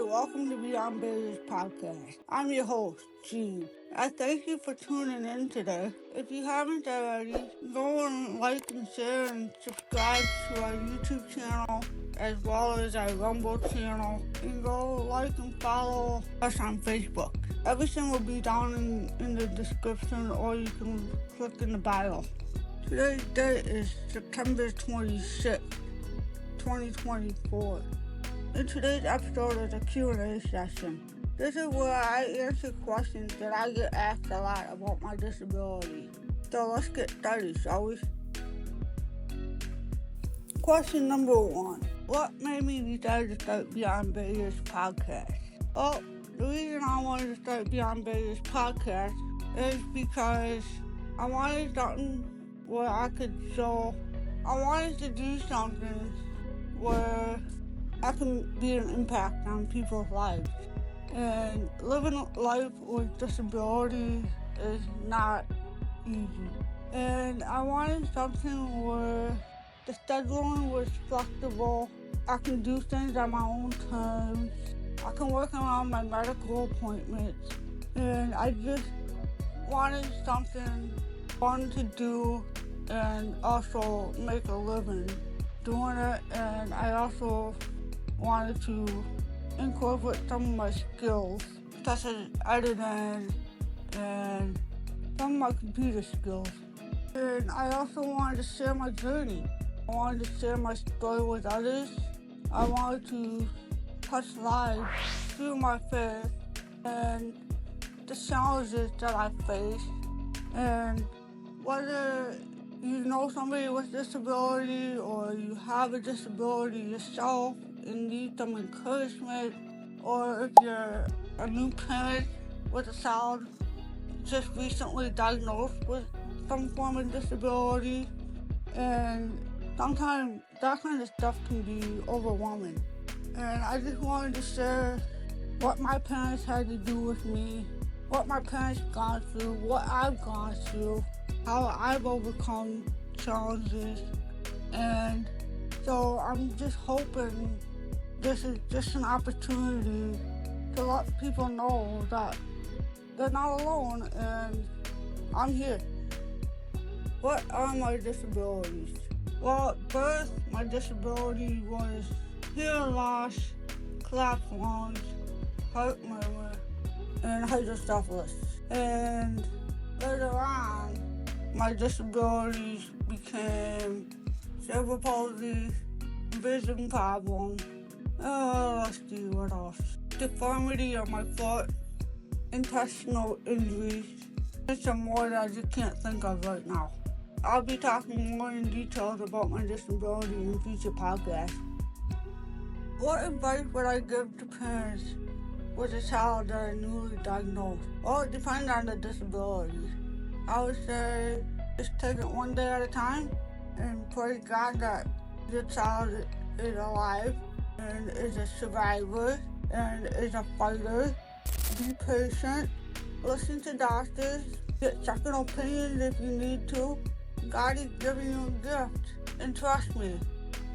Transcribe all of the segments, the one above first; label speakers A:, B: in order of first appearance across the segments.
A: welcome to Beyond Barriers podcast. I'm your host, Gene. I thank you for tuning in today. If you haven't already, go and like and share and subscribe to our YouTube channel as well as our Rumble channel. And go like and follow us on Facebook. Everything will be down in the description, or you can click in the bio. Today's date is September 26th, 2024. In today's episode is a Q&A session. This is where I answer questions that I get asked a lot about my disability. So let's get started, shall we? Question number 1. What made me decide to start Beyond Barriers podcast? Well, the reason I wanted to start Beyond Barriers podcast is because I wanted something where I wanted to do something where I can be an impact on people's lives. And living life with disability is not easy. And I wanted something where the scheduling was flexible. I can do things on my own terms. I can work around my medical appointments. And I just wanted something fun to do and also make a living doing it. And I also wanted to incorporate some of my skills, such as editing and some of my computer skills. And I also wanted to share my journey. I wanted to share my story with others. I wanted to touch lives through my faith and the challenges that I face. And whether you know somebody with disability or you have a disability yourself and need some encouragement, or if you're a new parent with a child just recently diagnosed with some form of disability, and sometimes that kind of stuff can be overwhelming. And I just wanted to share what my parents had to do with me, what my parents gone through, what I've gone through, how I've overcome challenges. And so I'm just hoping this is just an opportunity to let people know that they're not alone and I'm here. What are my disabilities? Well, at birth, my disability was hearing loss, collapsed lungs, heart murmur, and hydrocephalus. And later on, my disabilities became cerebral palsy, vision problem, let's see what else. Deformity of my foot, intestinal injuries, and some more that I just can't think of right now. I'll be talking more in details about my disability in future podcasts. What advice would I give to parents with a child that are newly diagnosed? Well, it depends on the disability. I would say just take it one day at a time and pray God that your child is alive and is a survivor and is a fighter. Be patient, listen to doctors, get second opinions if you need to. God is giving you a gift, and trust me,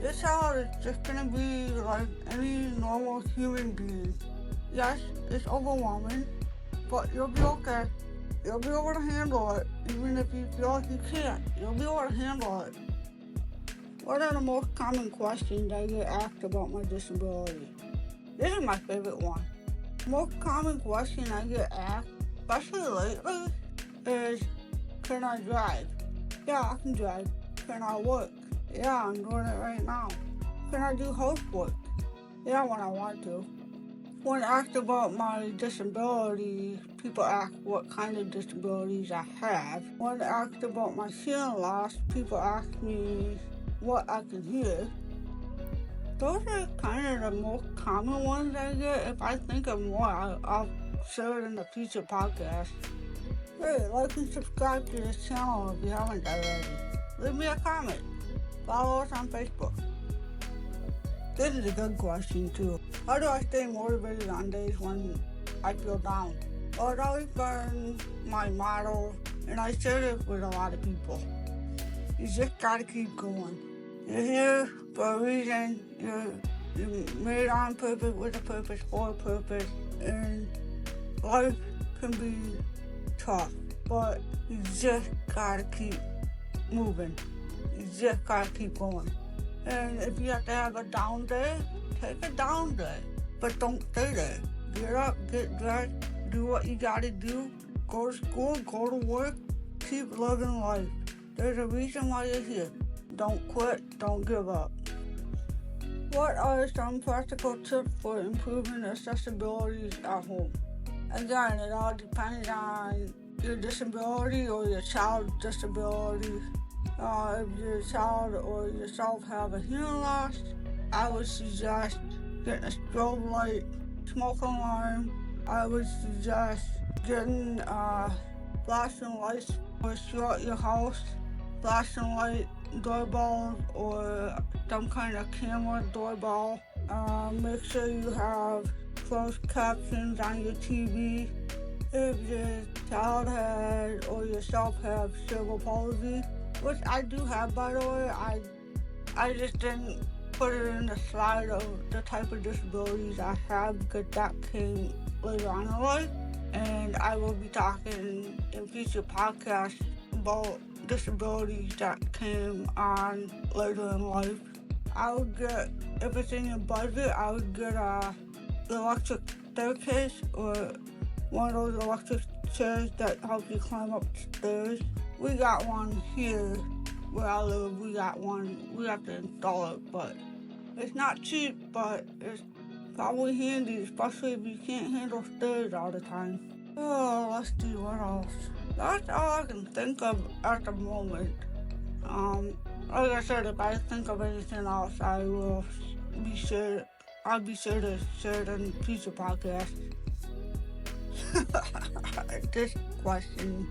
A: your child is just gonna be like any normal human being. Yes, it's overwhelming, but you'll be okay. You'll be able to handle it, even if you feel like you can't. You'll be able to handle it. What are the most common questions I get asked about my disability? This is my favorite one. The most common question I get asked, especially lately, is, can I drive? Yeah, I can drive. Can I work? Yeah, I'm doing it right now. Can I do housework? Yeah, when I want to. When asked about my disability, people ask what kind of disabilities I have. When asked about my hearing loss, people ask me what I can hear. Those are kind of the most common ones I get. If I think of more, I'll share it in the future podcast. Hey, like and subscribe to this channel if you haven't already. Leave me a comment. Follow us on Facebook. This is a good question too. How do I stay motivated on days when I feel down? Well, it's always been my motto, and I share it with a lot of people. You just gotta keep going. You're here for a reason. You're made on purpose, with a purpose, for a purpose, and life can be tough, but you just gotta keep moving. You just gotta keep going. And if you have to have a down day, take a down day, but don't stay there. Get up, get dressed, do what you gotta do, go to school, go to work, keep living life. There's a reason why you're here. Don't quit, don't give up. What are some practical tips for improving accessibility at home? Again, it all depends on your disability or your child's disability. If your child or yourself have a hearing loss, I would suggest getting a strobe light, smoke alarm. I would suggest getting flashing lights throughout your house, flashing light doorbells or some kind of camera doorbell. Make sure you have closed captions on your TV. If your child has or yourself have cerebral palsy, which I do have, by the way, I just didn't put it in the slide of the type of disabilities I have because that came later on in life, and I will be talking in future podcasts about disabilities that came on later in life. I would get, if it's in your budget, I would get a electric staircase or one of those electric chairs that help you climb up stairs. We got one here where I live. We got one. We have to install it, but it's not cheap, but it's probably handy, especially if you can't handle stairs all the time. Oh, let's see what else. That's all I can think of at the moment. Like I said, if I think of anything else, I'll be sure to share it in future podcasts. This question.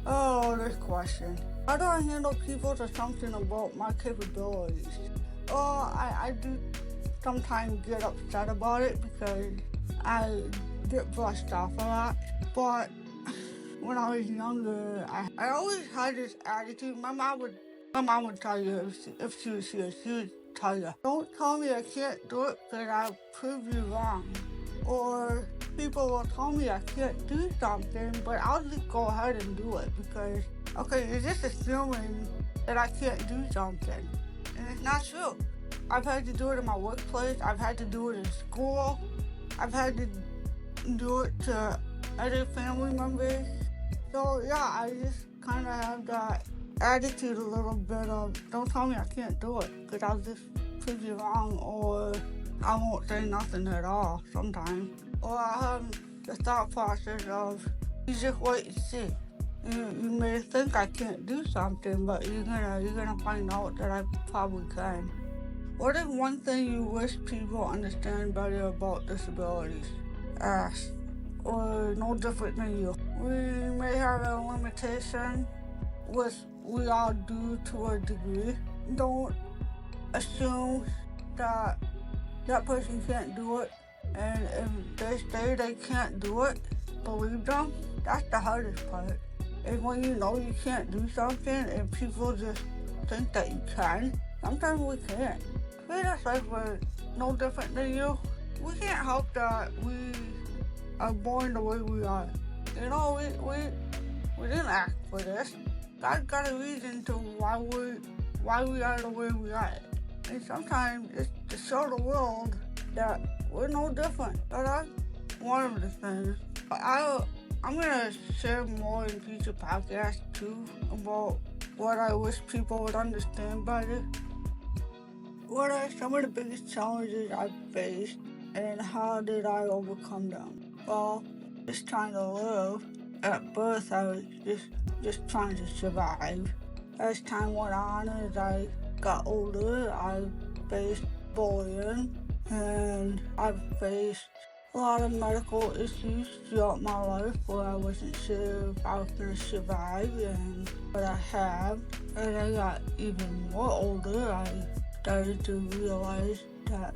A: How do I handle people's assumption about my capabilities? I do sometimes get upset about it because I get brushed off a lot. But when I was younger, I always had this attitude. My mom would tell you if she was here, she would tell you, don't tell me I can't do it because I'll prove you wrong. Or people will tell me I can't do something, but I'll just go ahead and do it because, okay, you're just assuming that I can't do something. And it's not true. I've had to do it in my workplace. I've had to do it in school. I've had to do it to other family members. So yeah, I just kind of have that attitude a little bit of, don't tell me I can't do it because I'll just prove you wrong, or I won't say nothing at all sometimes. Or I have the thought process of, you just wait and see. You may think I can't do something, but you're gonna find out that I probably can. What is one thing you wish people understand better about disabilities? Or no different than you. We may have a limitation, which we all do to a degree. Don't assume that person can't do it, and if they say they can't do it, believe them. That's the hardest part. Is when you know you can't do something and people just think that you can. Sometimes we can't. Treat us like we're no different than you. We can't help that we are born the way we are. You know, we didn't ask for this. God got a reason to why we are the way we are. And sometimes it's to show the world that we're no different. But that's one of the things. I'm gonna share more in future podcasts too about what I wish people would understand better. What are some of the biggest challenges I've faced and how did I overcome them? Well, just trying to live. At birth, I was just trying to survive. As time went on, as I got older, I faced bullying and I've faced a lot of medical issues throughout my life where I wasn't sure if I was going to survive, but I have. As I got even more older, I started to realize that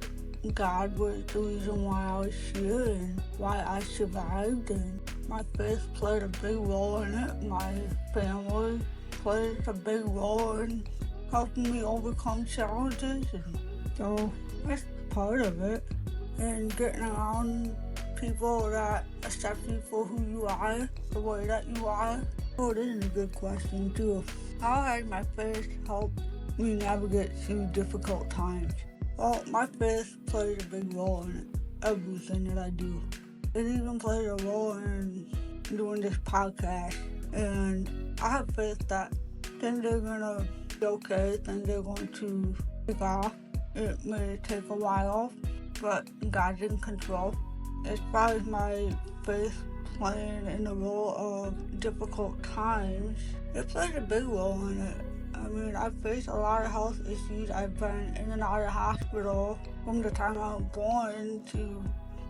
A: God was the reason why I was here and why I survived, and my faith played a big role in it. My family played a big role in helping me overcome challenges, and So that's part of it. And getting around people that accept you for who you are, the way that you are. Oh, this is a good question too. How has my faith helped me navigate through difficult times? Well, my faith plays a big role in everything that I do. It even plays a role in doing this podcast. And I have faith that things are gonna be okay, things are going to take off. It may take a while, but God's in control. As far as my faith playing in the role of difficult times, it plays a big role in it. I mean, I've faced a lot of health issues. I've been in and out of the hospital from the time I was born to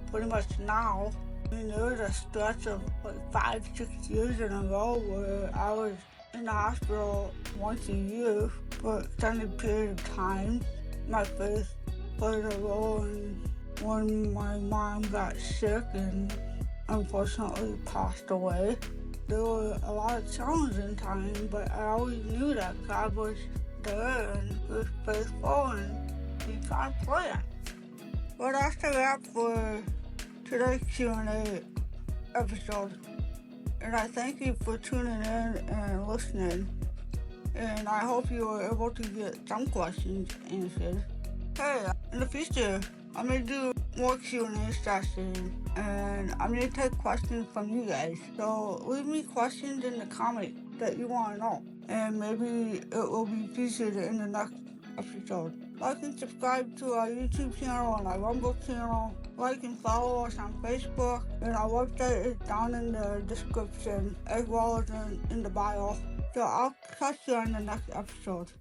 A: pretty much now. I mean, there was a stretch of like 5-6 years in a row where I was in the hospital once a year for an extended period of time. My faith played a role in when my mom got sick and unfortunately passed away. There were a lot of challenging times, but I always knew that God was there and He was faithful and He got a plan. Well, that's the wrap for today's Q&A episode. And I thank you for tuning in and listening. And I hope you were able to get some questions answered. Hey, in the future, I'm going to do more Q&A sessions, and I'm going to take questions from you guys. So leave me questions in the comments that you want to know, and maybe it will be featured in the next episode. Like and subscribe to our YouTube channel and our Rumble channel. Like and follow us on Facebook, and our website is down in the description as well as in the bio. So I'll catch you on the next episode.